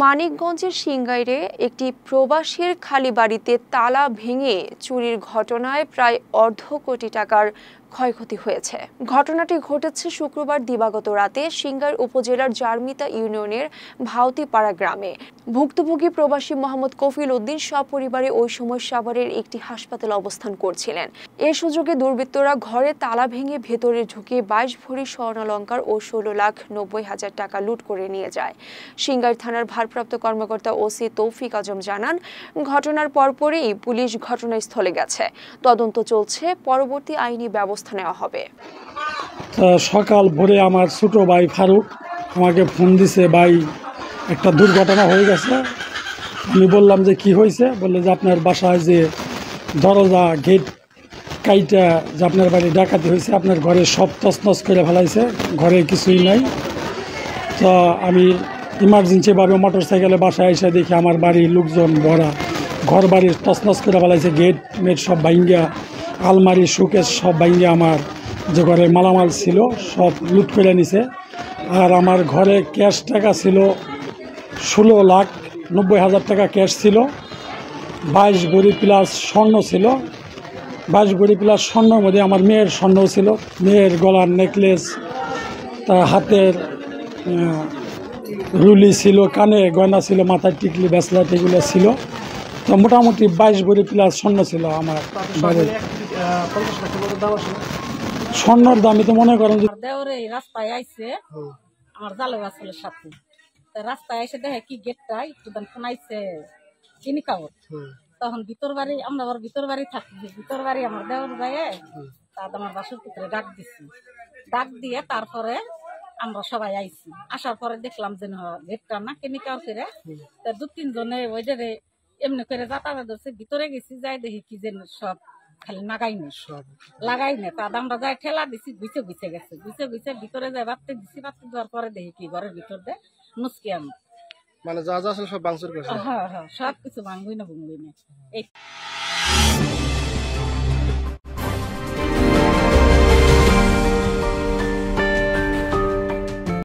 মানিকগঞ্জের সিংগাইরে একটি প্রবাসীর খালি বাড়িতে তালা ভেঙে চুরির ঘটনায় প্রায় অর্ধ কোটি টাকার ক্ষয়ক্ষতি হয়েছে। ঘটনাটি ঘটেছে শুক্রবার দিবাগত রাতে সিংগাইর উপজেলার জার্মিতা ইউনিয়নের ভাওতিপাড়া গ্রামে। ভুক্তভোগী প্রবাসী মোহাম্মদ কফিল উদ্দিন সপরিবারে ওই সময় সাভারের একটি হাসপাতালে অবস্থান করছিলেন। এ সুযোগে দুর্বৃত্তরা ঘরে তালা ভেঙে ভেতরে ঢুকে 22 ভরি স্বর্ণালংকার ও 16,90,000 টাকা লুট করে নিয়ে যায়। সিংগাইর থানার ভারপ্রাপ্ত কর্মকর্তা ওসি তৌফিক আজম জানান, ঘটনার পরপরই পুলিশ ঘটনাস্থলে গেছে, তদন্ত চলছে, পরবর্তী আইনি ব্যবস্থা নেওয়া হবে। সকাল ভোরে আমার ছোট ভাই ফারুক আমাকে ফোন দিছে, ভাই একটা দুর্ঘটনা হয়ে গেছে। আমি বললাম যে কি হয়েছে, বললে যে আপনার বাসায় যে দরজা গেট কাইটা যে আপনার বাড়ি ডাকাতি হয়েছে, আপনার ঘরে সব তছনছ করে ফেলাইছে, ঘরে কিছুই নাই। তো আমি ইমার্জেন্সিভাবে মোটর সাইকেলে বাসায় এসে দেখি আমার বাড়ির লোকজন ভরা, ঘর বাড়ির তছনছ করে ফেলাইছে, গেট মেট সব ভাঙ্গিয়া, আলমারি শোকেস সব ভাঙ্গিয়া আমার যে ঘরে মালামাল ছিল সব লুট করে নিছে। আর আমার ঘরে ক্যাশ টাকা ছিল 16,90,000 টাকা ক্যাশ ছিল, 22 ভরি প্লাস স্বর্ণ ছিল। 22 ভরি প্লাস স্বর্ণের মধ্যে আমার মেয়ের স্বর্ণ ছিল, মেয়ের গলার নেকলেস, তার হাতের রুলি ছিল, কানে গয়না ছিল, মাথার টিকলি ব্যাসলাট এগুলো ছিল। তো মোটামুটি 22 ভরি প্লাস স্বর্ণ ছিল আমার বাড়ির। স্বর্ণের দামই তো মনে করেন যে রাস্তায় আইসে আমার জালে আসলের সাথে রাস্তায় এসে দেখে কি গেটটা একটু দান ফোনাইছে চিনি কাগজ। তখন ভিতর বাড়ি, আমরা আবার ভিতর বাড়ি থাকি, ভিতর বাড়ি আমার দেওয়ার যায়, তার আমার বাসুর পুত্রে ডাক দিছি। ডাক দিয়ে তারপরে আমরা সবাই আইছি। আসার পরে দেখলাম যে গেটটা না কেমিক্যাল করে 2-3 জনে ওই যে এমনি করে যাতায়াত ধরছে। ভিতরে গেছি, যাই দেখি কি যে সব খালি লাগাই না তা আমরা যাই ঠেলা দিছি, গুছে গেছে, গুছে ভিতরে যাই বাড়তে দিছি। বাড়তে দেওয়ার পরে দেখি কি ঘরের ভিতর দিয়ে নুসকি আমি মানে যা যা সব ভাঙচুর করছে। হ্যাঁ সব কিছু ভাঙবই না এই